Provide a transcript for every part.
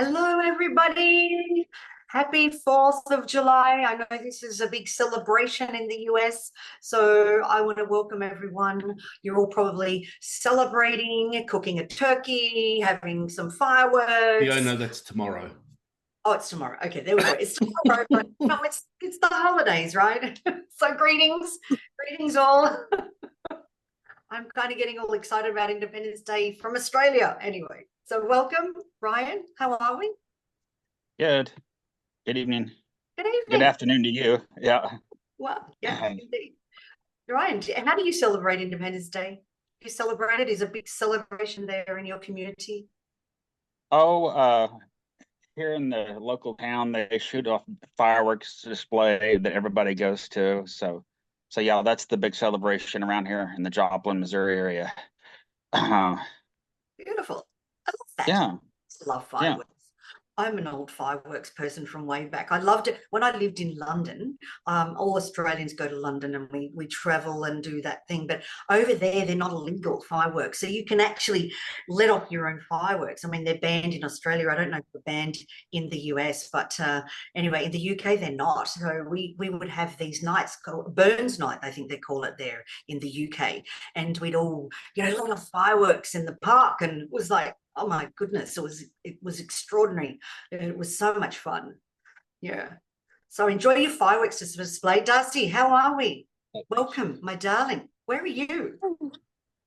Hello, everybody. Happy 4th of July. I know this is a big celebration in the US, so I want to welcome everyone. You're all probably celebrating, cooking a turkey, having some fireworks. Yeah, no, that's tomorrow. Oh, it's tomorrow. Okay, there we go. It's tomorrow, but no, it's the holidays, right? So greetings all. I'm kind of getting all excited about Independence Day from Australia anyway. So welcome, Ryan. How are we? Good. Good evening. Good evening. Good afternoon to you. Yeah. Well, yeah, indeed. Ryan, how do you celebrate Independence Day? Do you celebrate it? Is a big celebration there in your community? Oh, here in the local town, they shoot off fireworks display that everybody goes to. So yeah, that's the big celebration around here in the Joplin, Missouri area. Beautiful. I love that. Yeah. I love Yeah. fireworks. I'm an old fireworks person from way back. I loved it when I lived in London. All Australians go to London and we travel and do that thing. But over there, they're not illegal fireworks. So you can actually let off your own fireworks. I mean, they're banned in Australia. I don't know if they're banned in the US, but anyway, in the UK, they're not. So we would have these nights called Burns Night, I think they call it there in the UK. And we'd all, let off fireworks in the park. And it was like, oh my goodness, it was extraordinary. It was so much fun. Yeah. So enjoy your fireworks display. Darcy, how are we? Welcome, my darling. Where are you?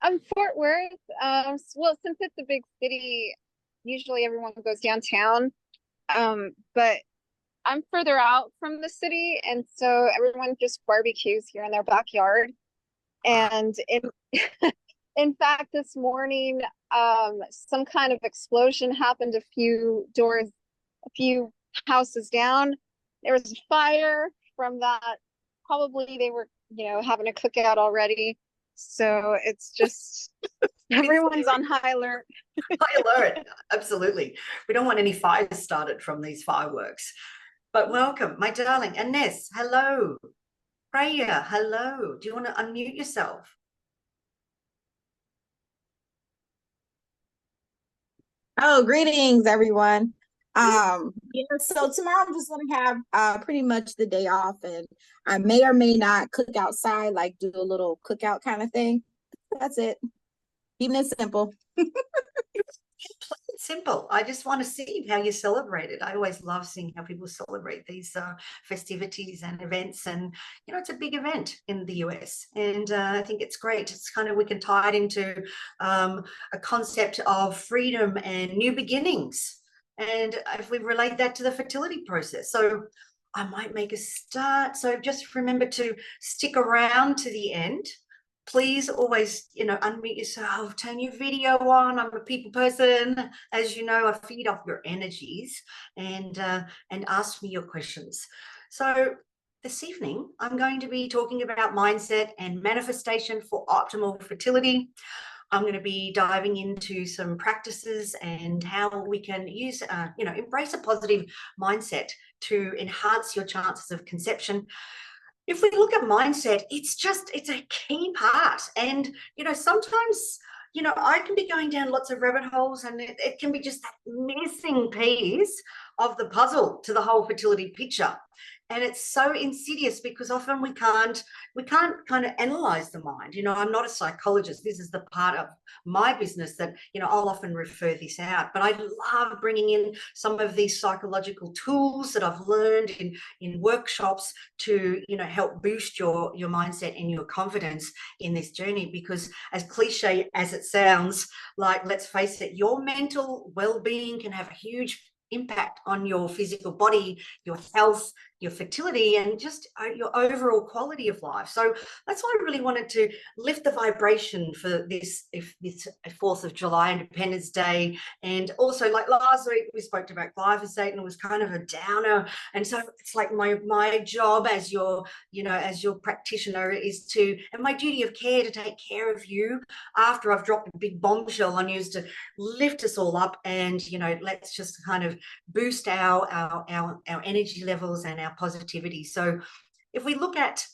I'm Fort Worth. Well, since it's a big city, usually everyone goes downtown. But I'm further out from the city, and so everyone just barbecues here in their backyard. And in fact, this morning, some kind of explosion happened a few houses down. There was a fire from that. Probably they were, having a cookout already. So it's just everyone's on high alert. High alert, absolutely. We don't want any fires started from these fireworks. But welcome, my darling. Ines, hello. Freya, hello. Do you want to unmute yourself? Oh, greetings, everyone. So tomorrow I'm just gonna have pretty much the day off, and I may or may not cook outside, like do a little cookout kind of thing. That's it. Keeping it simple. Simple. I just want to see how you celebrate it. I always love seeing how people celebrate these festivities and events, and it's a big event in the US, and I think it's great. It's kind of, we can tie it into a concept of freedom and new beginnings, and if we relate that to the fertility process. So I might make a start. So just remember to stick around to the end. Please always, unmute yourself, turn your video on. I'm a people person. As you know, I feed off your energies, and ask me your questions. So this evening, I'm going to be talking about mindset and manifestation for optimal fertility. I'm going to be diving into some practices and how we can use, embrace a positive mindset to enhance your chances of conception. If we look at mindset, it's a key part. And, sometimes, I can be going down lots of rabbit holes, and it can be just that missing piece of the puzzle to the whole fertility picture. And it's so insidious because often we can't kind of analyze the mind. I'm not a psychologist. This is the part of my business that, I'll often refer this out. But I love bringing in some of these psychological tools that I've learned in workshops to, help boost your mindset and your confidence in this journey. Because as cliche as it sounds, like, let's face it, your mental well-being can have a huge impact on your physical body, your health, your fertility, and just your overall quality of life. So that's why I really wanted to lift the vibration for this 4th of July, Independence Day. And also, like last week, we spoke about glyphosate, and it was kind of a downer. And so it's like my job as your practitioner is to, and my duty of care, to take care of you after I've dropped a big bombshell on you, is to lift us all up, and let's just kind of boost our energy levels and our positivity. So if we look at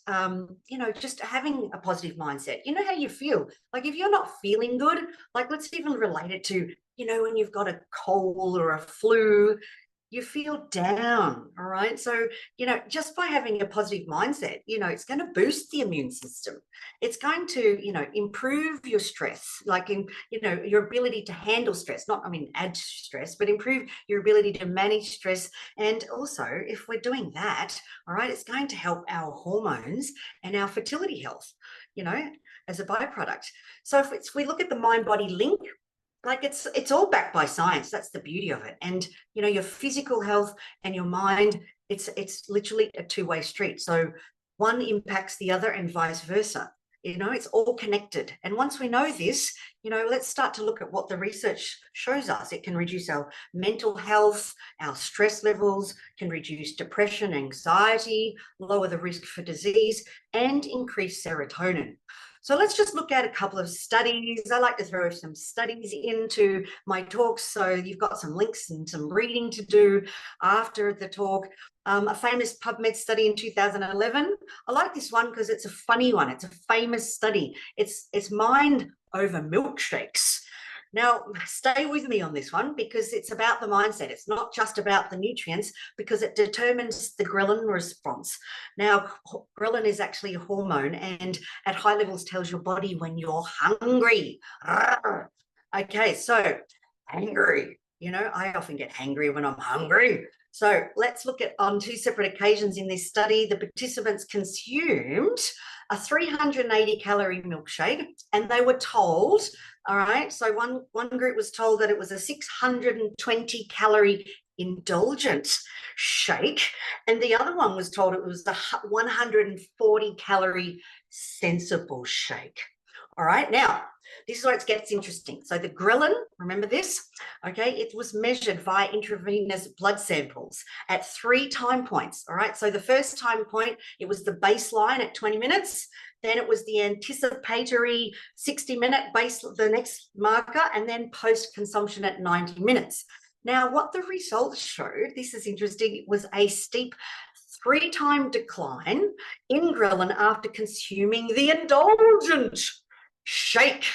just having a positive mindset, how you feel. Like, if you're not feeling good, like, let's even relate it to you know, when you've got a cold or a flu, you feel down, all right? So, you know, just by having a positive mindset, you know, it's going to boost the immune system. It's going to, you know, improve your stress, like in, you know, your ability to handle stress, not, I mean, add stress, but improve your ability to manage stress. And also, if we're doing that, all right, it's going to help our hormones and our fertility health, you know, as a byproduct. So if we look at the mind-body link, like it's all backed by science. That's the beauty of it. And you know, your physical health and your mind, it's literally a two-way street. So one impacts the other and vice versa. You know, it's all connected. And once we know this, you know, let's start to look at what the research shows us. It can reduce our mental health, our stress levels, can reduce depression, anxiety, lower the risk for disease, and increase serotonin. So let's just look at a couple of studies. I like to throw some studies into my talks, so you've got some links and some reading to do after the talk. A famous PubMed study in 2011. I like this one because it's a funny one. It's a famous study. It's mind over milkshakes. Now, stay with me on this one because it's about the mindset. It's not just about the nutrients because it determines the ghrelin response. Now, ghrelin is actually a hormone and at high levels tells your body when you're hungry. Okay, so angry. You know, I often get hangry when I'm hungry. So let's look at on two separate occasions in this study, the participants consumed a 380 calorie milkshake and they were told, all right, so one group was told that it was a 620 calorie indulgent shake and the other one was told it was the 140 calorie sensible shake. All right, now this is where it gets interesting. So the ghrelin, remember this? Okay, it was measured via intravenous blood samples at 3 time points. All right, so the first time point, it was the baseline at 20 minutes. Then it was the anticipatory 60-minute base, the next marker, and then post-consumption at 90 minutes. Now, what the results showed, this is interesting, was a steep 3-time decline in ghrelin after consuming the indulgent shake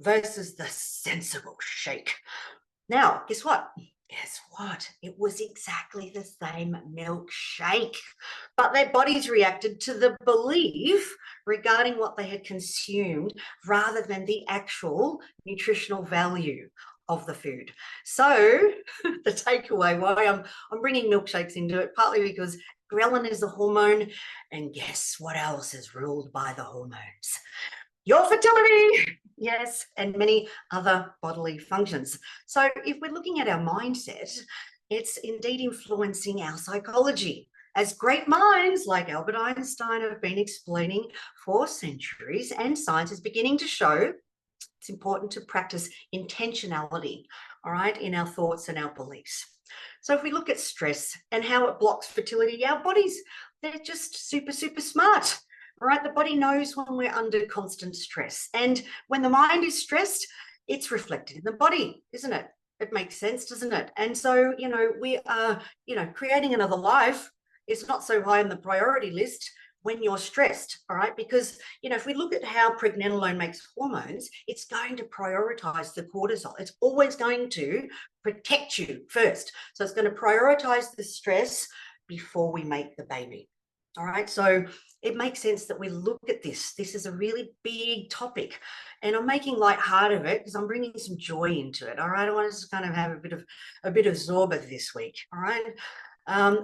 versus the sensible shake. Now, guess what? Guess what? It was exactly the same milkshake, but their bodies reacted to the belief regarding what they had consumed rather than the actual nutritional value of the food. So the takeaway, why I'm bringing milkshakes into it, partly because ghrelin is a hormone, and guess what else is ruled by the hormones? Your fertility, yes, and many other bodily functions. So if we're looking at our mindset, it's indeed influencing our psychology. As great minds like Albert Einstein have been explaining for centuries, and science is beginning to show it's important to practice intentionality, all right, in our thoughts and our beliefs. So if we look at stress and how it blocks fertility, our bodies, they're just super, super smart. All right, the body knows when we're under constant stress. And when the mind is stressed, it's reflected in the body, isn't it? It makes sense, doesn't it? And so, you know, we are, you know, creating another life is not so high on the priority list when you're stressed, all right? Because, you know, if we look at how pregnenolone makes hormones, it's going to prioritize the cortisol. It's always going to protect you first. So it's going to prioritize the stress before we make the baby. All right, so it makes sense that we look at this. This is a really big topic, and I'm making lighthearted of it because I'm bringing some joy into it. All right, I want to just kind of have a bit of zorba this week. All right,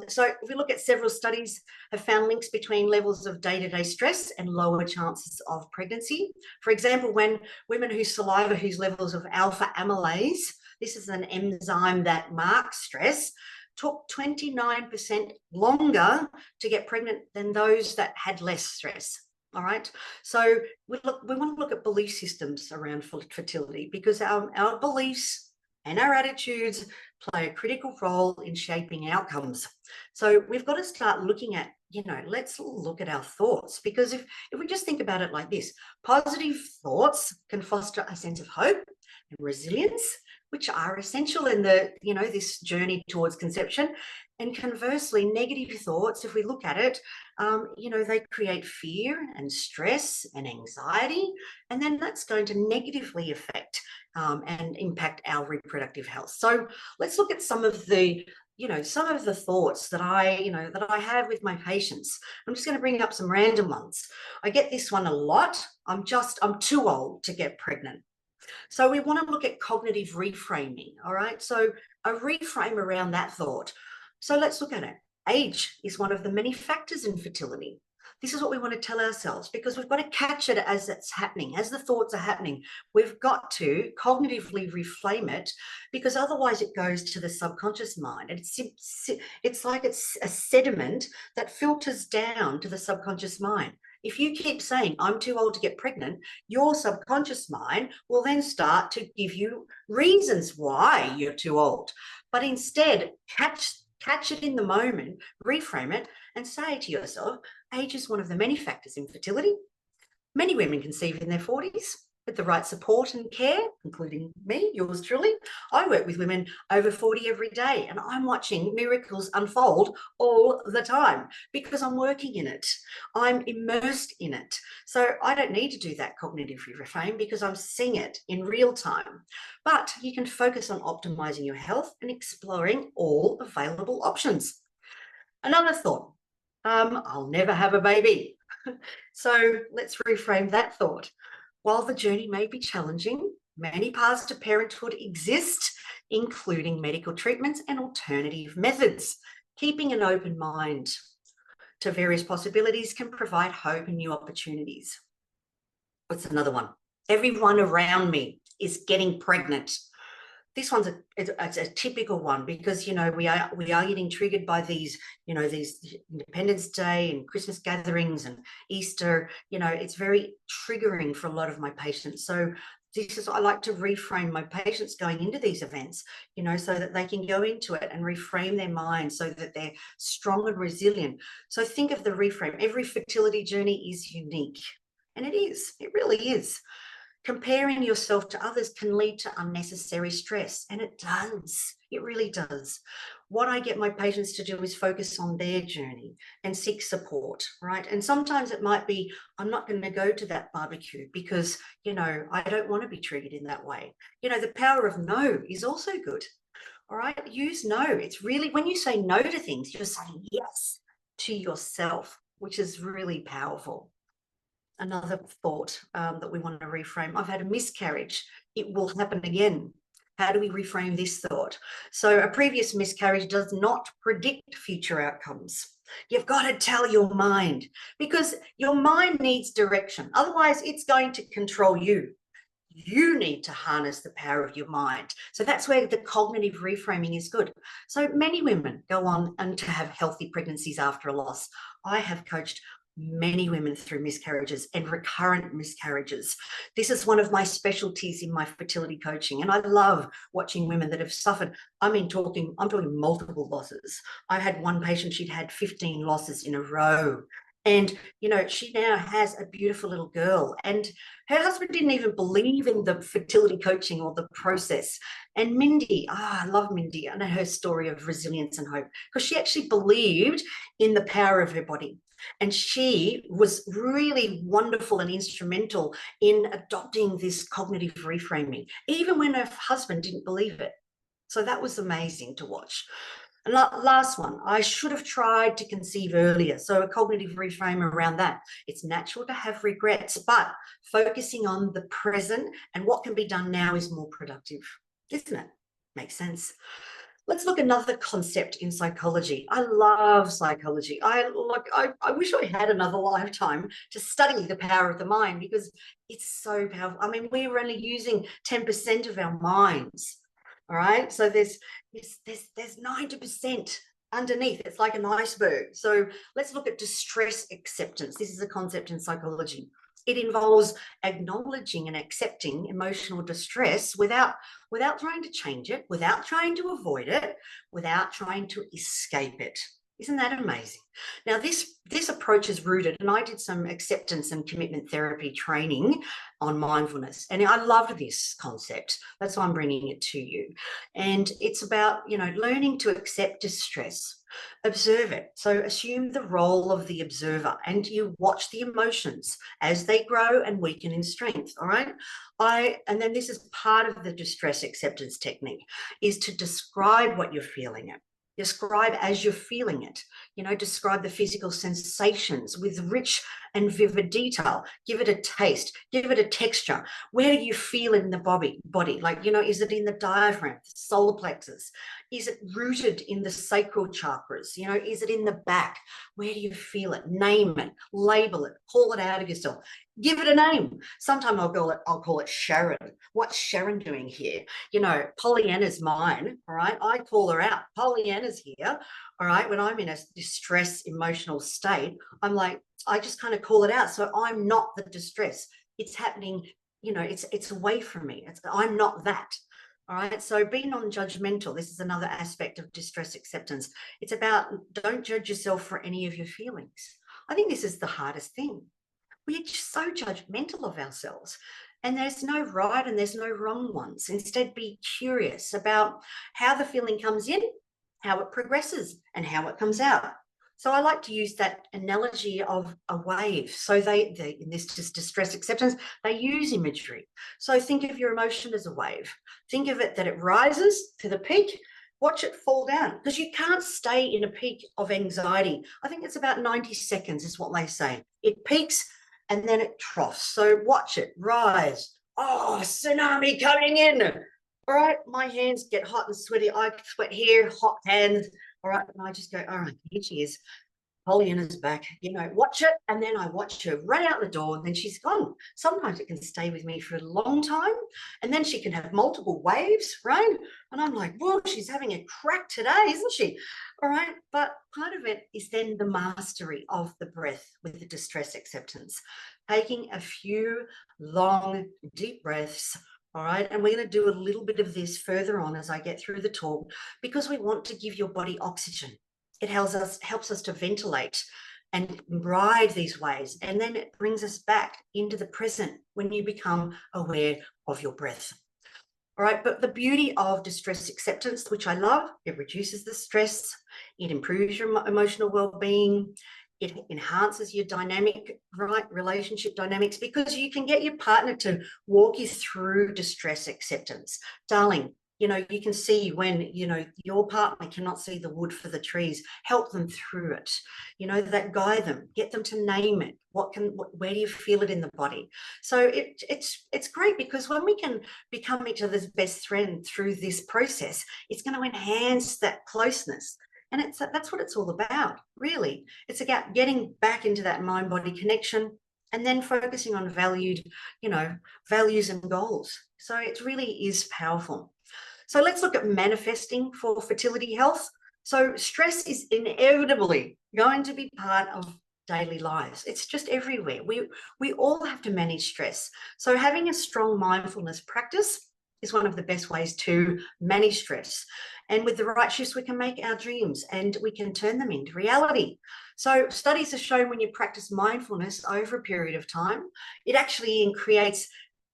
so if we look at several studies have found links between levels of day-to-day stress and lower chances of pregnancy. For example, when women whose saliva, whose levels of alpha amylase, this is an enzyme that marks stress, took 29% longer to get pregnant than those that had less stress. All right. So we want to look at belief systems around fertility because our beliefs and our attitudes play a critical role in shaping outcomes. So we've got to start looking at, you know, let's look at our thoughts, because if we just think about it like this, positive thoughts can foster a sense of hope and resilience, which are essential in the, this journey towards conception. And conversely, negative thoughts, if we look at it, they create fear and stress and anxiety, and then that's going to negatively affect and impact our reproductive health. So let's look at some of the thoughts that I have with my patients. I'm just going to bring up some random ones. I get this one a lot. I'm too old to get pregnant. So we want to look at cognitive reframing. All right. So a reframe around that thought. So let's look at it. Age is one of the many factors in fertility. This is what we want to tell ourselves, because we've got to catch it as it's happening, as the thoughts are happening. We've got to cognitively reframe it, because otherwise it goes to the subconscious mind. It's like it's a sediment that filters down to the subconscious mind. If you keep saying, I'm too old to get pregnant, your subconscious mind will then start to give you reasons why you're too old. But instead, catch it in the moment, reframe it, and say to yourself, age is one of the many factors in fertility. Many women conceive in their 40s with the right support and care, including me, yours truly. I work with women over 40 every day, and I'm watching miracles unfold all the time because I'm working in it. I'm immersed in it. So I don't need to do that cognitive reframe because I'm seeing it in real time. But you can focus on optimizing your health and exploring all available options. Another thought, I'll never have a baby. So let's reframe that thought. While the journey may be challenging, many paths to parenthood exist, including medical treatments and alternative methods. Keeping an open mind to various possibilities can provide hope and new opportunities. What's another one? Everyone around me is getting pregnant. This one's a typical one because, we are getting triggered by these, these Independence Day and Christmas gatherings and Easter. It's very triggering for a lot of my patients. So I like to reframe my patients going into these events, so that they can go into it and reframe their mind so that they're strong and resilient. So think of the reframe. Every fertility journey is unique. And it is. It really is. Comparing yourself to others can lead to unnecessary stress, and it does. It really does. What I get my patients to do is focus on their journey and seek support, right? And sometimes it might be, I'm not going to go to that barbecue because, I don't want to be triggered in that way. The power of no is also good. All right. Use no. It's really, when you say no to things, you're saying yes to yourself, which is really powerful. Another thought that we want to reframe. I've had a miscarriage. It will happen again. How do we reframe this thought? So a previous miscarriage does not predict future outcomes. You've got to tell your mind, because your mind needs direction. Otherwise, it's going to control you. You need to harness the power of your mind. So that's where the cognitive reframing is good. So many women go on and to have healthy pregnancies after a loss. I have coached many women through miscarriages and recurrent miscarriages. This is one of my specialties in my fertility coaching, and I love watching women that have suffered. I'm talking multiple losses. I had one patient, she'd had 15 losses in a row. And, she now has a beautiful little girl, and her husband didn't even believe in the fertility coaching or the process. And Mindy, I love Mindy and her story of resilience and hope, because she actually believed in the power of her body. And she was really wonderful and instrumental in adopting this cognitive reframing, even when her husband didn't believe it. So that was amazing to watch. And last one, I should have tried to conceive earlier. So a cognitive reframe around that. It's natural to have regrets, but focusing on the present and what can be done now is more productive, isn't it? Makes sense. Let's look at another concept in psychology. I love psychology. I wish I had another lifetime to study the power of the mind, because it's so powerful. I mean, we were only using 10% of our minds. All right. So there's 90% underneath. It's like an iceberg. So let's look at distress acceptance. This is a concept in psychology. It involves acknowledging and accepting emotional distress without trying to change it, without trying to avoid it, without trying to escape it. Isn't that amazing? Now, this approach is rooted, and I did some acceptance and commitment therapy training on mindfulness, and I loved this concept. That's why I'm bringing it to you. And it's about, learning to accept distress, observe it. So assume the role of the observer, and you watch the emotions as they grow and weaken in strength. All right. And then this is part of the distress acceptance technique, is to describe what you're feeling. Describe as you're feeling it, describe the physical sensations with rich and vivid detail. Give it a taste, give it a texture. Where do you feel in the body? Like, is it in the diaphragm, the solar plexus? Is it rooted in the sacral chakras? Is it in the back? Where do you feel it? Name it, label it, call it out of yourself. Give it a name. Sometimes I'll call it Sharon. What's Sharon doing here? Pollyanna's mine, all right? I call her out. Pollyanna's here, all right? When I'm in a distress emotional state, I'm like, I just kind of call it out. So I'm not the distress. It's happening, it's away from me. I'm not that. All right. So be non-judgmental. This is another aspect of distress acceptance. It's about, don't judge yourself for any of your feelings. I think this is the hardest thing. We're just so judgmental of ourselves, and there's no right and there's no wrong ones. Instead, be curious about how the feeling comes in, how it progresses, and how it comes out. So I like to use that analogy of a wave. So they in this distress acceptance, they use imagery. So think of your emotion as a wave. Think of it that it rises to the peak. Watch it fall down, because you can't stay in a peak of anxiety. I think it's about 90 seconds is what they say. It peaks and then it troughs. So watch it rise. Oh, tsunami coming in. All right, my hands get hot and sweaty. I sweat here, hot hands. All right, and I just go, all right, here she is. Pollyanna's back, watch it. And then I watch her run out the door, and then she's gone. Sometimes it can stay with me for a long time, and then she can have multiple waves, right? And I'm like, whoa, she's having a crack today, isn't she? All right. But part of it is then the mastery of the breath with the distress acceptance, taking a few long, deep breaths. All right. And we're going to do a little bit of this further on as I get through the talk, because we want to give your body oxygen. It helps us to ventilate and ride these waves. And then it brings us back into the present when you become aware of your breath. All right. But the beauty of distress acceptance, which I love, it reduces the stress. It improves your emotional well-being. It enhances your relationship dynamics, because you can get your partner to walk you through distress acceptance. Darling, you can see when, your partner cannot see the wood for the trees, help them through it, that guide them, get them to name it. Where do you feel it in the body? So it's great, because when we can become each other's best friend through this process, it's going to enhance that closeness. And that's what it's all about, really. It's about getting back into that mind-body connection, and then focusing on values and goals. So it really is powerful. So let's look at manifesting for fertility health. So stress is inevitably going to be part of daily lives. It's just everywhere. We all have to manage stress. So having a strong mindfulness practice is one of the best ways to manage stress. And with the right shifts, we can make our dreams and we can turn them into reality. So studies have shown when you practice mindfulness over a period of time, it actually creates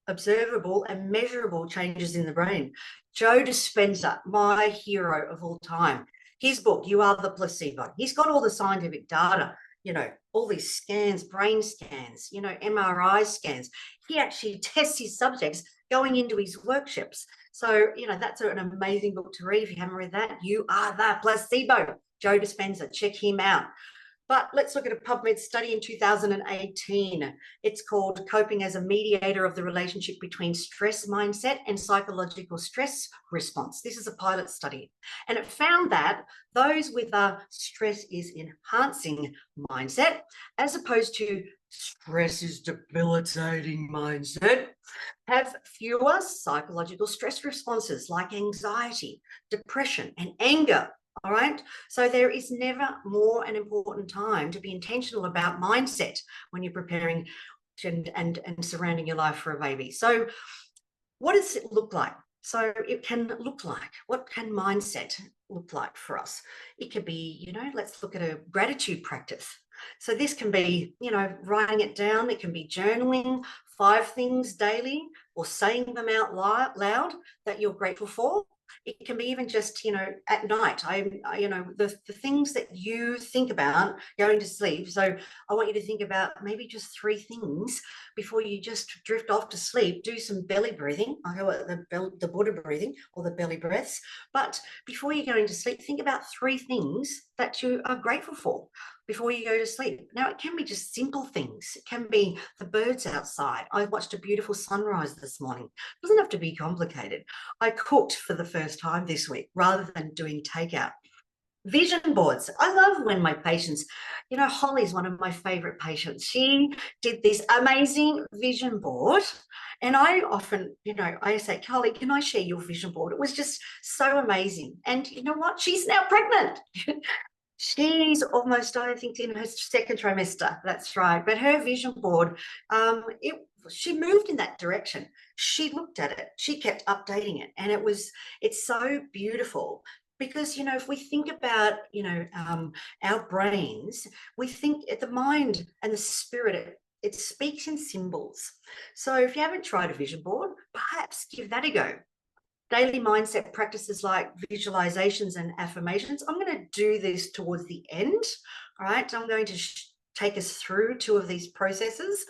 observable and measurable changes in the brain. Joe Dispenza, my hero of all time, his book, You Are the Placebo, he's got all the scientific data, all these scans, brain scans, MRI scans. He actually tests his subjects going into his workshops. So, that's an amazing book to read. If you haven't read that, You Are the Placebo, Joe Dispenza, check him out. But let's look at a PubMed study in 2018. It's called Coping as a Mediator of the Relationship Between Stress Mindset and Psychological Stress Response. This is a pilot study. And it found that those with a stress is enhancing mindset, as opposed to stress is debilitating mindset, have fewer psychological stress responses like anxiety, depression, and anger. All right. So there is never more an important time to be intentional about mindset when you're preparing and surrounding your life for a baby. So what does it look like? So it can look like, what can mindset look like for us? It could be, you know, let's look at a gratitude practice. So this can be, you know, writing it down. It can be journaling 5 things daily, or saying them out loud that you're grateful for. It can be even just, you know, at night, you know, the things that you think about going to sleep. So I want you to think about maybe just 3 things before you just drift off to sleep. Do some belly breathing. I call it the Buddha breathing, or the belly breaths. But before you're going to sleep, think about 3 things that you are grateful for before you go to sleep. Now, it can be just simple things. It can be the birds outside. I watched a beautiful sunrise this morning. It doesn't have to be complicated. I cooked for the first time this week rather than doing takeout. Vision boards. I love when my patients, you know, Holly's one of my favorite patients. She did this amazing vision board. And I often, you know, I say, Holly, can I share your vision board? It was just so amazing. And you know what? She's now pregnant. She's almost, I think, in her 2nd trimester. That's right. But her vision board, she moved in that direction. She looked at it. She kept updating it. And it's so beautiful. Because, you know, if we think about, you know, our brains, we think the mind and the spirit, it speaks in symbols. So if you haven't tried a vision board, perhaps give that a go. Daily mindset practices like visualizations and affirmations. I'm going to do this towards the end. All right. I'm going to take us through 2 of these processes.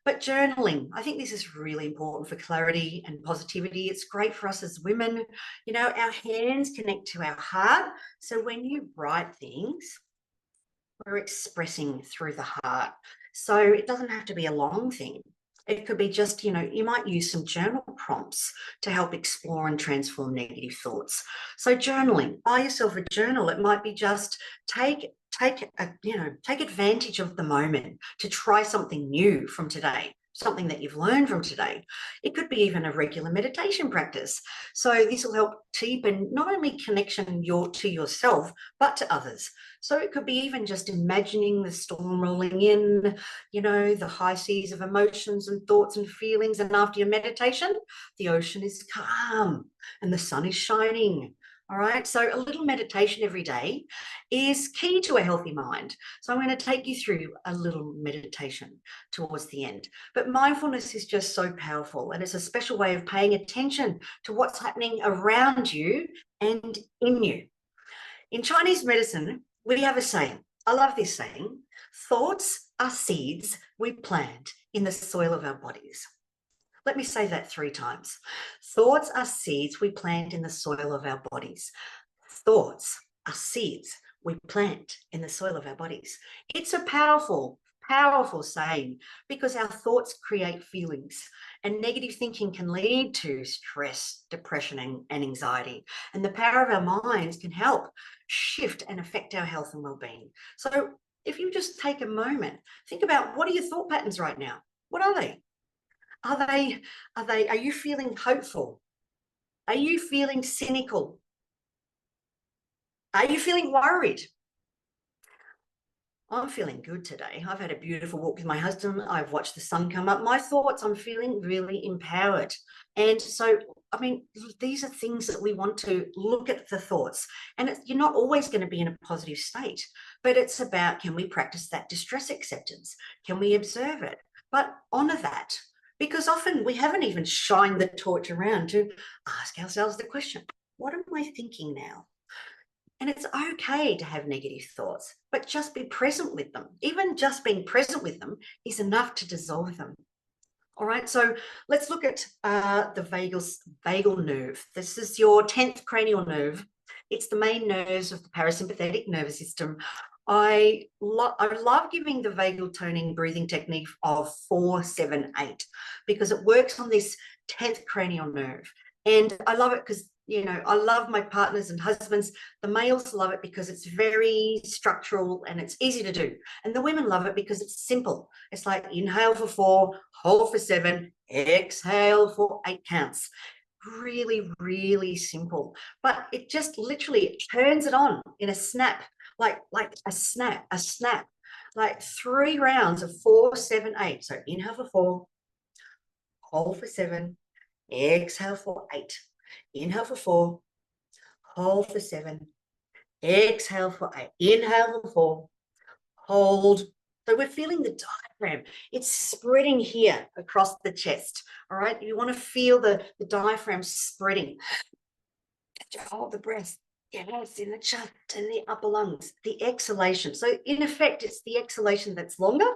But journaling, I think this is really important for clarity and positivity. It's great for us as women. You know, our hands connect to our heart. So when you write things, we're expressing through the heart. So it doesn't have to be a long thing. It could be just, you know, you might use some journal prompts to help explore and transform negative thoughts. So journaling, buy yourself a journal. It might be just take advantage of the moment to try something new from today, something that you've learned from today. It could be even a regular meditation practice. So this will help deepen not only connection to yourself, but to others. So it could be even just imagining the storm rolling in, you know, the high seas of emotions and thoughts and feelings. And after your meditation, the ocean is calm and the sun is shining. All right. So a little meditation every day is key to a healthy mind. So I'm going to take you through a little meditation towards the end. But mindfulness is just so powerful, and it's a special way of paying attention to what's happening around you and in you. In Chinese medicine, we have a saying. I love this saying. Thoughts are seeds we plant in the soil of our bodies. Let me say that 3 times. Thoughts are seeds we plant in the soil of our bodies. Thoughts are seeds we plant in the soil of our bodies. It's a powerful, powerful saying, because our thoughts create feelings, and negative thinking can lead to stress, depression, and anxiety. And the power of our minds can help shift and affect our health and well-being. So if you just take a moment, think about, what are your thought patterns right now? What are they? Are you feeling hopeful? Are you feeling cynical? Are you feeling worried? I'm feeling good today. I've had a beautiful walk with my husband. I've watched the sun come up. My thoughts, I'm feeling really empowered. And so, I mean, these are things that we want to look at the thoughts. And you're not always going to be in a positive state, but it's about, can we practice that distress acceptance? Can we observe it? But honor that. Because often we haven't even shined the torch around to ask ourselves the question, what am I thinking now? And it's okay to have negative thoughts, but just be present with them. Even just being present with them is enough to dissolve them. All right, so let's look at the vagal nerve. This is your 10th cranial nerve. It's the main nerves of the parasympathetic nervous system. I love giving the vagal toning breathing technique of 4-7-8 because it works on this 10th cranial nerve. And I love it because, you know, I love my partners and husbands. The males love it because it's very structural and it's easy to do. And the women love it because it's simple. It's like inhale for 4, hold for 7, exhale for 8 counts. Really, really simple. But it just literally turns it on in a snap, like a snap, like 3 rounds of 4-7-8. So inhale for 4, hold for 7, exhale for 8. Inhale for 4, hold for 7, exhale for 8, inhale for 4, hold. So we're feeling the diaphragm. It's spreading here across the chest. All right. You want to feel the diaphragm spreading. Hold the breath. Yes, in the chest and the upper lungs. The exhalation. So in effect, it's the exhalation that's longer.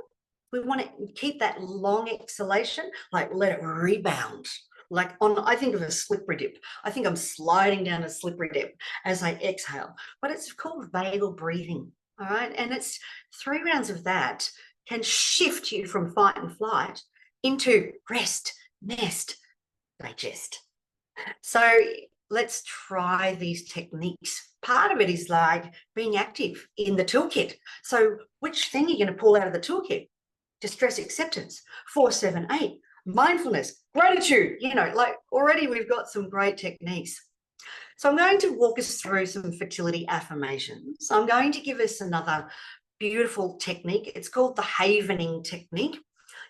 We want to keep that long exhalation, like let it rebound. Like I think of a slippery dip. I think I'm sliding down a slippery dip as I exhale. But it's called vagal breathing. All right. And it's 3 rounds of that can shift you from fight and flight into rest, nest, digest. So let's try these techniques. Part of it is like being active in the toolkit. So which thing are you going to pull out of the toolkit? Distress acceptance, 4, 7, 8, mindfulness, gratitude, like already we've got some great techniques. So I'm going to walk us through some fertility affirmations. I'm going to give us another beautiful technique. It's called the havening technique.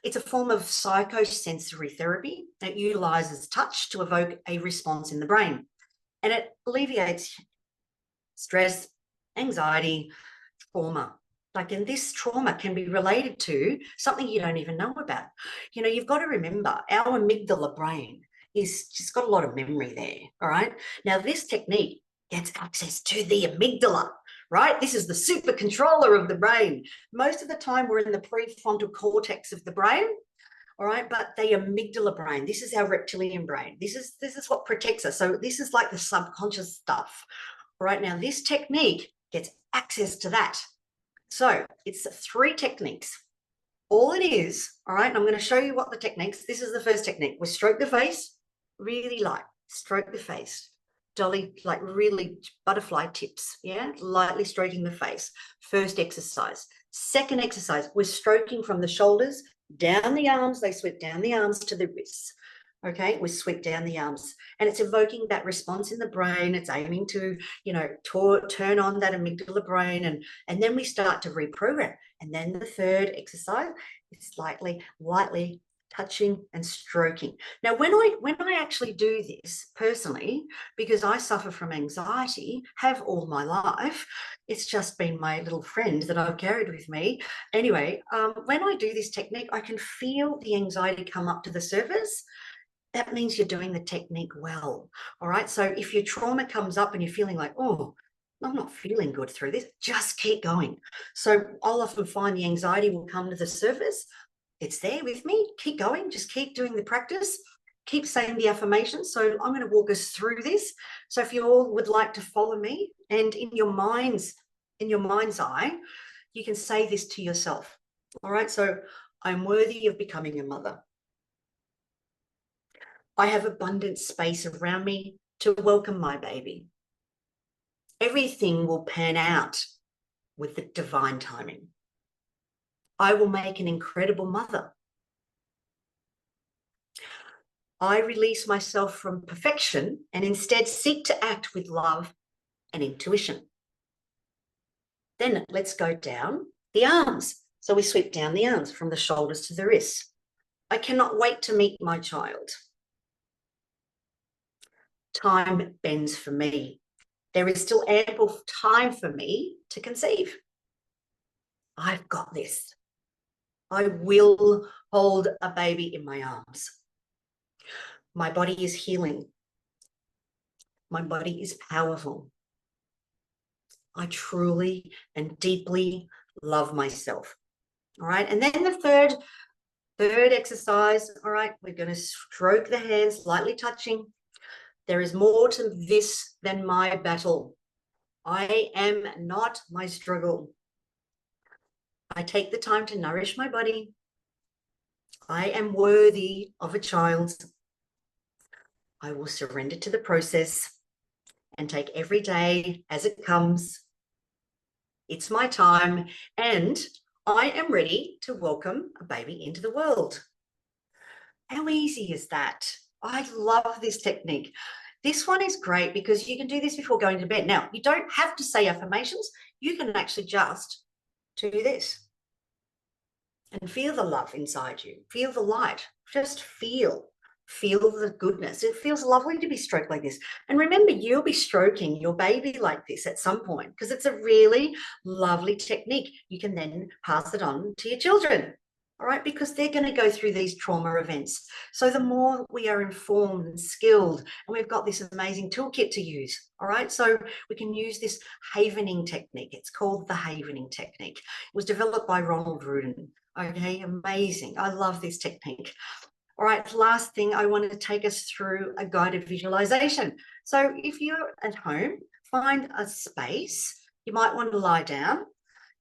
It's a form of psychosensory therapy that utilizes touch to evoke a response in the brain. And it alleviates stress, anxiety, trauma. And this trauma can be related to something you don't even know about. You've got to remember our amygdala brain is just got a lot of memory there. All right. Now, this technique gets access to the amygdala, right? This is the super controller of the brain. Most of the time we're in the prefrontal cortex of the brain. All right. But the amygdala brain, this is our reptilian brain. This is what protects us. So this is like the subconscious stuff. All right. Now, this technique gets access to that. So it's 3 techniques. All it is, all right, and I'm going to show you what the techniques. This is the first technique. We stroke the face, really light. Stroke the face. Dolly, like really butterfly tips, yeah? Lightly stroking the face. First exercise. Second exercise, we're stroking from the shoulders down the arms. They sweep down the arms to the wrists. Okay, we sweep down the arms, and it's evoking that response in the brain. It's aiming to, turn on that amygdala brain, and then we start to reprogram. And then the third exercise is lightly touching and stroking. Now, when I actually do this personally, because I suffer from anxiety, have all my life, it's just been my little friend that I've carried with me. Anyway, when I do this technique, I can feel the anxiety come up to the surface. That means you're doing the technique well. All right. So if your trauma comes up and you're feeling like, oh, I'm not feeling good through this, just keep going. So I'll often find the anxiety will come to the surface. It's there with me. Keep going. Just keep doing the practice. Keep saying the affirmations. So I'm going to walk us through this. So if you all would like to follow me, and in your mind's eye, you can say this to yourself. All right. So I'm worthy of becoming a mother. I have abundant space around me to welcome my baby. Everything will pan out with the divine timing. I will make an incredible mother. I release myself from perfection and instead seek to act with love and intuition. Then let's go down the arms. So we sweep down the arms from the shoulders to the wrists. I cannot wait to meet my child. Time bends for me. There is still ample time for me to conceive. I've got this. I will hold a baby in my arms. My body is healing. My body is powerful. I truly and deeply love myself. All right. And then the third exercise. All right. We're going to stroke the hands, lightly touching. There is more to this than my battle. I am not my struggle. I take the time to nourish my body. I am worthy of a child. I will surrender to the process and take every day as it comes. It's my time, and I am ready to welcome a baby into the world. How easy is that? I love this technique. This one is great because you can do this before going to bed. Now, you don't have to say affirmations. You can actually just do this and feel the love inside you. Feel the light. Just feel Feel the goodness. It feels lovely to be stroked like this. And remember, you'll be stroking your baby like this at some point, because it's a really lovely technique. You can then pass it on to your children, all right, because they're going to go through these trauma events. So the more we are informed and skilled, and we've got this amazing toolkit to use, all right, so we can use this havening technique. It's called the havening technique. It was developed by Ronald Rudin. Okay, amazing. I love this technique. All right, last thing, I want to take us through a guided visualization. So if you're at home, find a space. You might want to lie down.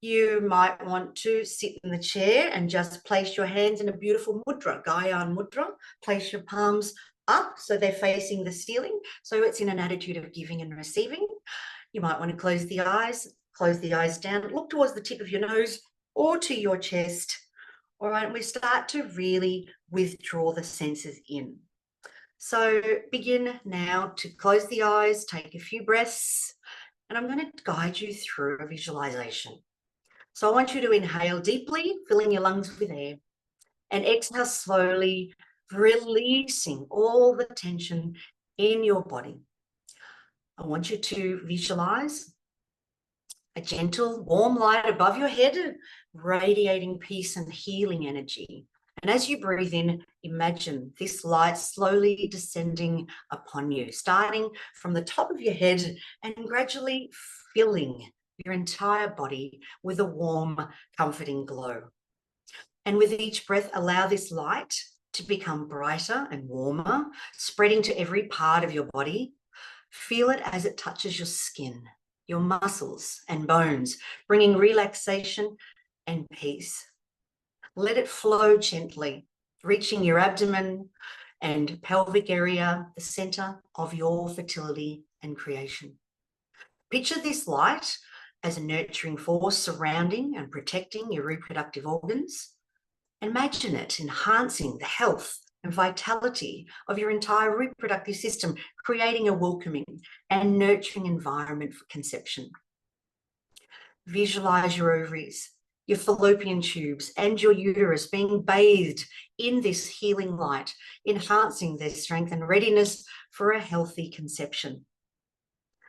You might want to sit in the chair and just place your hands in a beautiful mudra, Gyan mudra. Place your palms up so they're facing the ceiling. So it's in an attitude of giving and receiving. You might want to close the eyes down, look towards the tip of your nose or to your chest. All right, and we start to really withdraw the senses in. So begin now to close the eyes, take a few breaths, and I'm going to guide you through a visualization. So I want you to inhale deeply, filling your lungs with air, and exhale slowly, releasing all the tension in your body. I want you to visualize a gentle, warm light above your head, radiating peace and healing energy. And as you breathe in, imagine this light slowly descending upon you, starting from the top of your head and gradually filling your entire body with a warm, comforting glow. And with each breath, allow this light to become brighter and warmer, spreading to every part of your body. Feel it as it touches your skin, your muscles and bones, bringing relaxation and peace. Let it flow gently, reaching your abdomen and pelvic area, the center of your fertility and creation. Picture this light as a nurturing force surrounding and protecting your reproductive organs. Imagine it enhancing the health and vitality of your entire reproductive system, creating a welcoming and nurturing environment for conception. Visualize your ovaries, your fallopian tubes, and your uterus being bathed in this healing light, enhancing their strength and readiness for a healthy conception.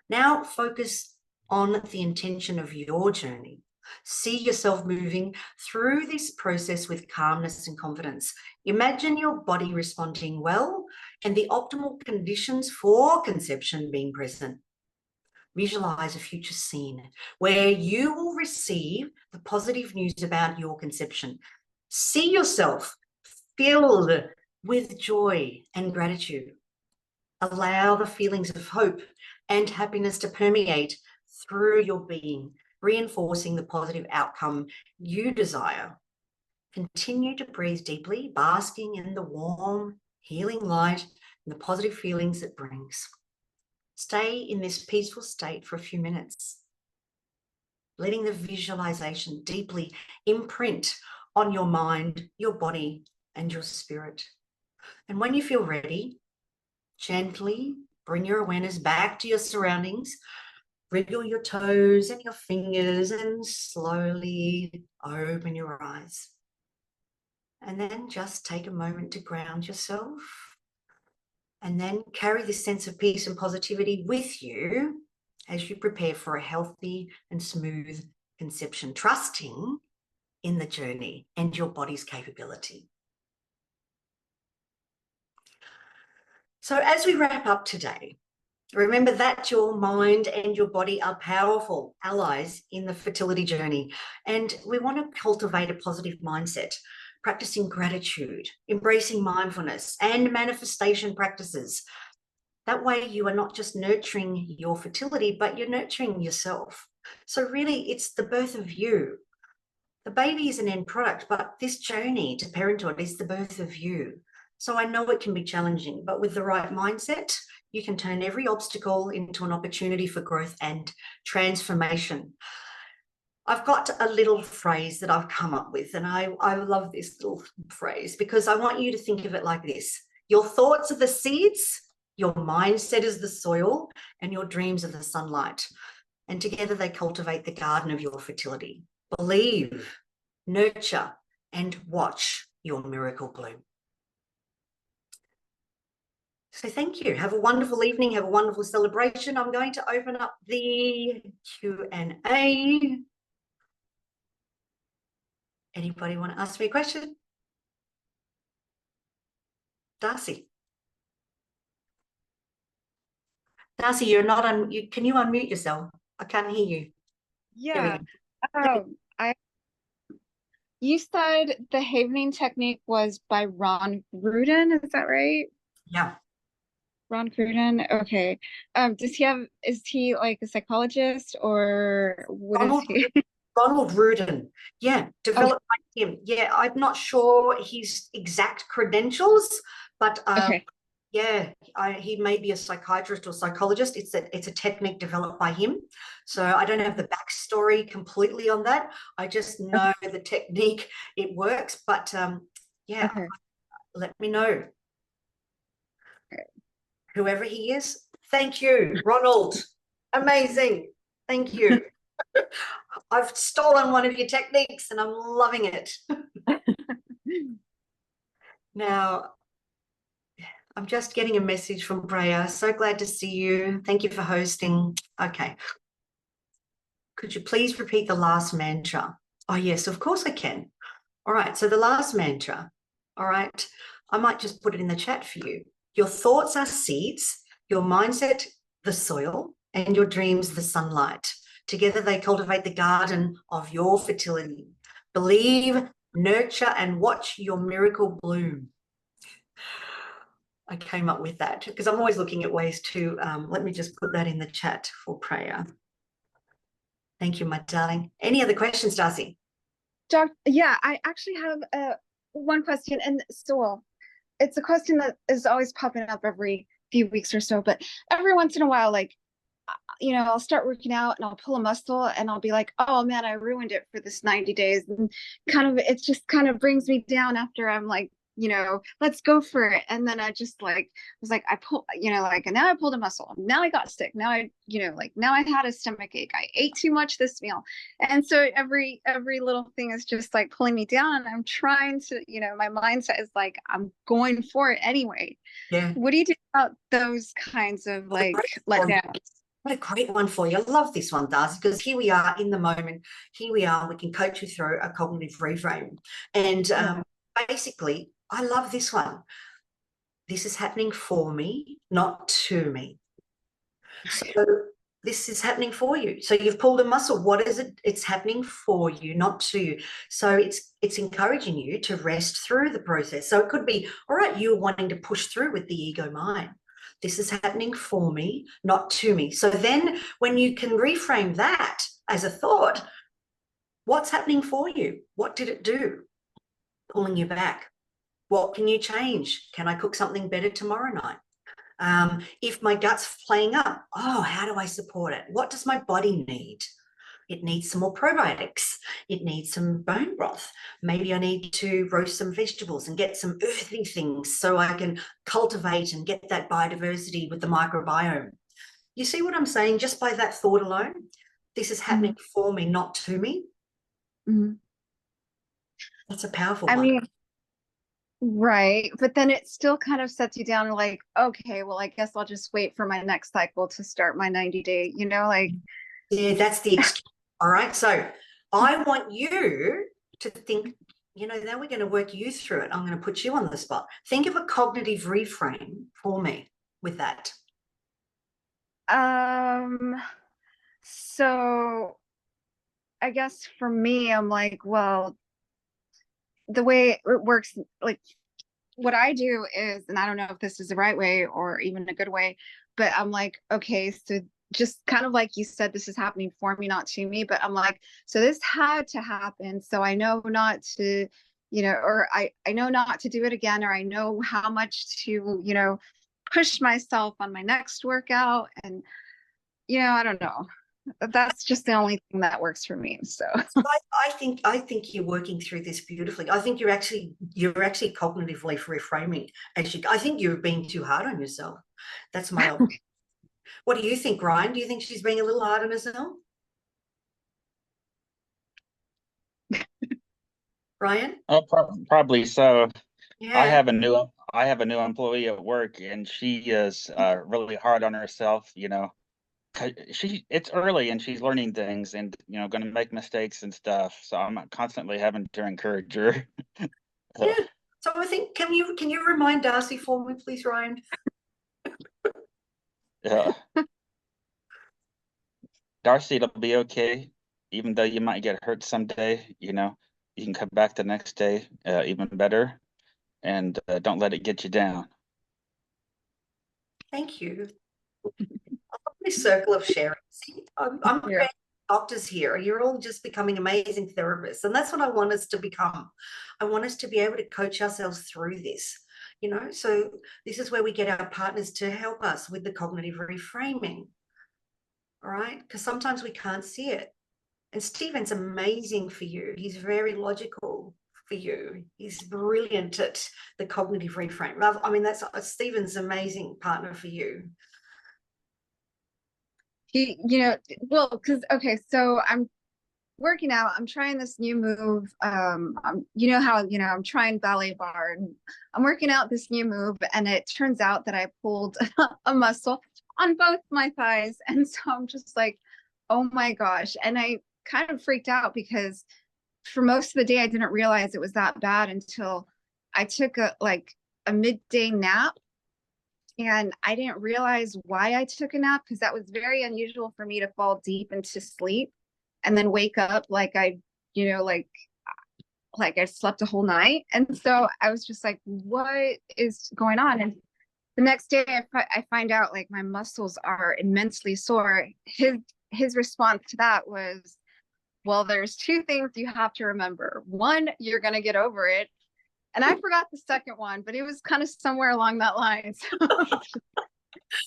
Now focus on the intention of your journey. See yourself moving through this process with calmness and confidence. Imagine your body responding well and the optimal conditions for conception being present. Visualize a future scene where you will receive the positive news about your conception. See yourself filled with joy and gratitude. Allow the feelings of hope and happiness to permeate through your being, reinforcing the positive outcome you desire. Continue to breathe deeply, basking in the warm, healing light and the positive feelings it brings. Stay in this peaceful state for a few minutes, letting the visualization deeply imprint on your mind, your body, and your spirit. And when you feel ready, gently bring your awareness back to your surroundings. Wriggle your toes and your fingers and slowly open your eyes. And then just take a moment to ground yourself. And then carry this sense of peace and positivity with you as you prepare for a healthy and smooth conception, trusting in the journey and your body's capability. So as we wrap up today, remember that your mind and your body are powerful allies in the fertility journey. And we want to cultivate a positive mindset, practicing gratitude, embracing mindfulness and manifestation practices. That way you are not just nurturing your fertility, but you're nurturing yourself. So really it's the birth of you. The baby is an end product, but this journey to parenthood is the birth of you. So I know it can be challenging, but with the right mindset, you can turn every obstacle into an opportunity for growth and transformation. I've got a little phrase that I've come up with, and I love this little phrase because I want you to think of it like this. Your thoughts are the seeds, your mindset is the soil, and your dreams are the sunlight. And together they cultivate the garden of your fertility. Believe, nurture, and watch your miracle bloom. So thank you. Have a wonderful evening. Have a wonderful celebration. I'm going to open up the Q&A. Anybody want to ask me a question? Darcy. Darcy, you're not on. Can you unmute yourself? I can't hear you. Yeah. You said the havening technique was by Ron Gruden, is that right? Yeah. Ron Gruden. Okay. Is he like a psychologist or what is he? Ronald Rudin. Yeah, developed by him. Yeah, I'm not sure his exact credentials, but Okay. yeah, he may be a psychiatrist or psychologist. It's a technique developed by him. So I don't have the backstory completely on that. I just know the technique, it works. But yeah, Okay. let me know. Whoever he is, thank you, Ronald. Amazing. Thank you. I've stolen one of your techniques and I'm loving it. Now, I'm just getting a message from Breya. So glad to see you. Thank you for hosting. Okay. Could you please repeat the last mantra? Oh, yes, of course I can. All right. So the last mantra, all right, I might just put it in the chat for you. Your thoughts are seeds, your mindset, the soil, and your dreams, the sunlight. Together, they cultivate the garden of your fertility. Believe, nurture, and watch your miracle bloom. I came up with that because I'm always looking at ways to, let me just put that in the chat for prayer. Thank you, my darling. Any other questions, Darcy? Yeah, I actually have one question, and so it's a question that is always popping up every few weeks or so, but every once in a while, like, I'll start working out and I'll pull a muscle and I'll be like, oh man, I ruined it for this 90 days. And it just kind of brings me down after I'm like, let's go for it. And then I just was like, I pull, and now I pulled a muscle. Now I got sick. Now now I had a stomach ache. I ate too much this meal. And so every little thing is just like pulling me down. And I'm trying to, my mindset is like, I'm going for it anyway. Yeah. What do you do about those kinds of letdowns? What a great one for you. I love this one, Darcy, because here we are in the moment. Here we are. We can coach you through a cognitive reframe. And basically, I love this one. This is happening for me, not to me. So this is happening for you. So you've pulled a muscle. What is it? It's happening for you, not to you. So it's encouraging you to rest through the process. So it could be, all right, you're wanting to push through with the ego mind. This is happening for me, not to me. So then when you can reframe that as a thought, what's happening for you? What did it do? Pulling you back. What can you change? Can I cook something better tomorrow night? If my gut's playing up, how do I support it? What does my body need? It needs some more probiotics. It needs some bone broth. Maybe I need to roast some vegetables and get some earthy things so I can cultivate and get that biodiversity with the microbiome. You see what I'm saying? Just by that thought alone, this is happening for me, not to me. Mm-hmm. That's a powerful one. Right. But then it still kind of sets you down like, okay, well, I guess I'll just wait for my next cycle to start my 90-day, Yeah, that's the excuse. All right. So I want you to think, now we're going to work you through it. I'm going to put you on the spot. Think of a cognitive reframe for me with that. So I guess for me, I'm like, well, the way it works, like what I do is, and I don't know if this is the right way or even a good way, but I'm like, okay, so just kind of like you said, this is happening for me, not to me, but I'm like, so this had to happen. So I know not to, or I know not to do it again, or I know how much to, push myself on my next workout. And, I don't know. That's just the only thing that works for me. So I think you're working through this beautifully. I think you're actually cognitively reframing. I think you're being too hard on yourself. That's my opinion. What do you think, Ryan? Do you think she's being a little hard on herself? Ryan? Oh, probably so. I Yeah. have a new employee at work, and she is really hard on herself, you know. It's early and she's learning things and going to make mistakes and stuff. So I'm constantly having to encourage her. Yeah. So I think, can you remind Darcy for me, please, Ryan? Yeah. Darcy, it'll be okay, even though you might get hurt someday. You can come back the next day even better, and don't let it get you down. Thank you. This circle of sharing. See, I'm creating doctors here. You're all just becoming amazing therapists, and that's what I want us to become. I want us to be able to coach ourselves through this. So this is where we get our partners to help us with the cognitive reframing. All right, because sometimes we can't see it. And Stephen's amazing for you. He's very logical for you. He's brilliant at the cognitive reframe. I mean, that's Stephen's amazing partner for you. Well, because okay, so I'm working out. I'm trying this new move. I'm trying ballet bar, and I'm working out this new move, and it turns out that I pulled a muscle on both my thighs, and so I'm just like, oh my gosh, and I kind of freaked out because for most of the day I didn't realize it was that bad until I took a midday nap, and I didn't realize why I took a nap because that was very unusual for me to fall deep into sleep and then wake up like I slept a whole night. And so I was just like, what is going on? And the next day I find out like my muscles are immensely sore. His response to that was, well, there's two things you have to remember. One, you're going to get over it. And I forgot the second one, but it was kind of somewhere along that line. So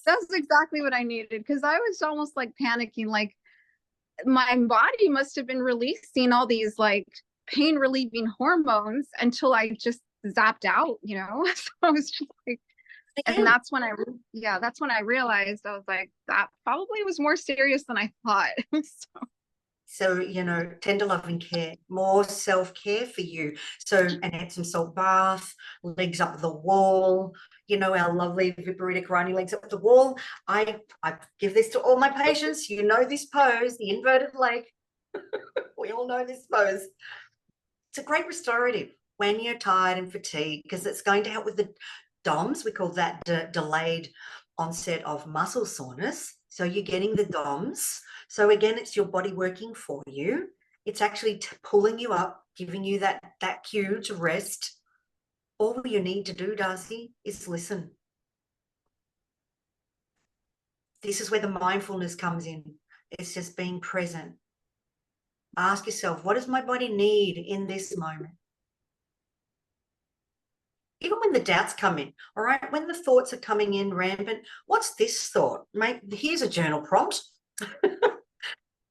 that's exactly what I needed, because I was almost like panicking, like my body must have been releasing all these like pain relieving hormones until I just zapped out, So I was just like, and that's when I realized, I was like, that probably was more serious than I thought. So, tender loving care, more self-care for you. So an Epsom salt bath, legs up the wall, our lovely Viparita Karani legs up the wall. I give this to all my patients. This pose, the inverted leg. We all know this pose. It's a great restorative when you're tired and fatigued, because it's going to help with the DOMS. We call that delayed onset of muscle soreness. So you're getting the DOMS. So again, it's your body working for you. It's actually pulling you up, giving you that cue to rest. All you need to do, Darcy, is listen. This is where the mindfulness comes in. It's just being present. Ask yourself, what does my body need in this moment? Even when the doubts come in, all right, when the thoughts are coming in rampant, what's this thought? Mate, here's a journal prompt.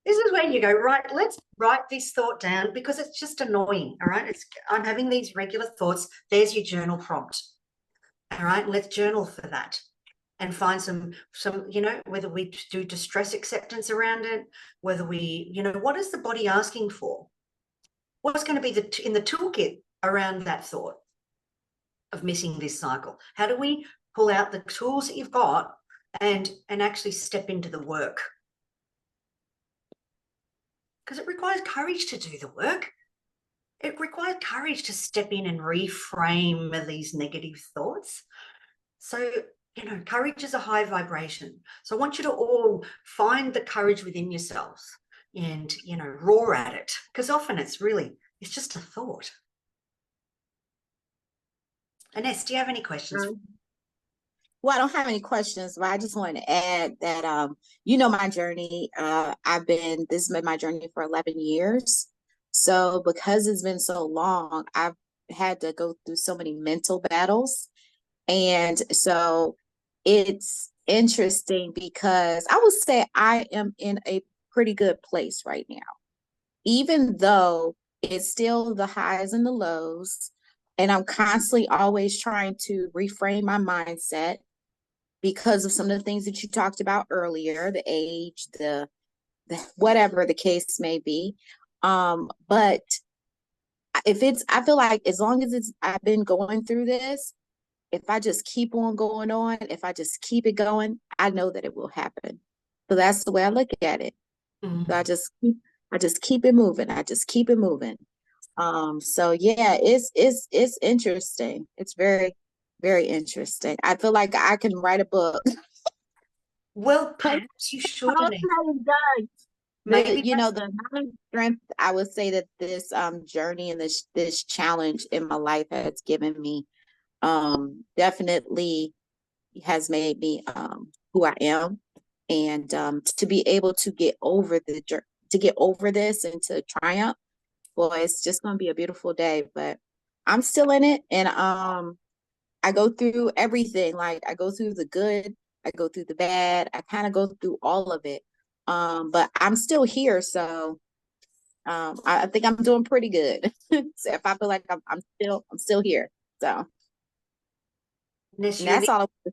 This is when you go, right, let's write this thought down because it's just annoying, all right? I'm having these regular thoughts. There's your journal prompt, all right? Let's journal for that and find some whether we do distress acceptance around it, whether we, what is the body asking for? What's going to be in the toolkit around that thought of missing this cycle? How do we pull out the tools that you've got and actually step into the work? Because it requires courage to do the work. It requires courage to step in and reframe these negative thoughts. So, courage is a high vibration. So I want you to all find the courage within yourselves and, roar at it, because often it's just a thought. Ines, do you have any questions? Well, I don't have any questions, but I just wanted to add that, my journey, this has been my journey for 11 years. So because it's been so long, I've had to go through so many mental battles. And so it's interesting because I would say I am in a pretty good place right now, even though it's still the highs and the lows. And I'm constantly always trying to reframe my mindset because of some of the things that you talked about earlier, the age, the whatever the case may be. But I feel like as long as I've been going through this, if I just keep on going on, if I just keep it going, I know that it will happen. So that's the way I look at it. So I just keep it moving. I just keep it moving. So yeah, it's interesting. It's very, very interesting. I feel like I can write a book. Well, perhaps you should, Annette. Maybe The amount of strength I would say that this journey and this challenge in my life has given me definitely has made me who I am, and to be able to get over this and to triumph. Boy, it's just gonna be a beautiful day. But I'm still in it, and I go through everything. Like I go through the good, I go through the bad, I kind of go through all of it. But I'm still here, so I think I'm doing pretty good. So if I feel like I'm still here. So And and that's all I want to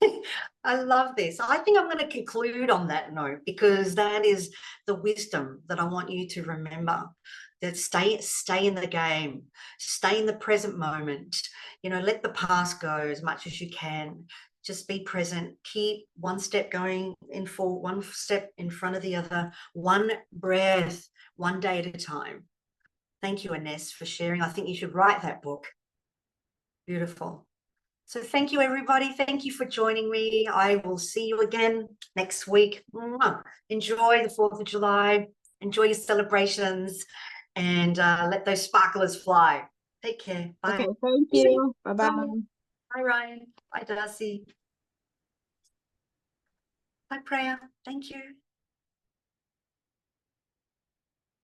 say. I love this. I think I'm going to conclude on that note, because that is the wisdom that I want you to remember. That stay in the game, stay in the present moment. Let the past go as much as you can. Just be present. Keep one step going one step in front of the other, one breath, one day at a time. Thank you, Ines, for sharing. I think you should write that book. Beautiful. So thank you, everybody. Thank you for joining me. I will see you again next week. Enjoy the 4th of July. Enjoy your celebrations, and let those sparklers fly. Take care. Bye. Okay, thank you. Bye-bye. Bye, Ryan. Bye, Darcy. Bye, Priya. Thank you.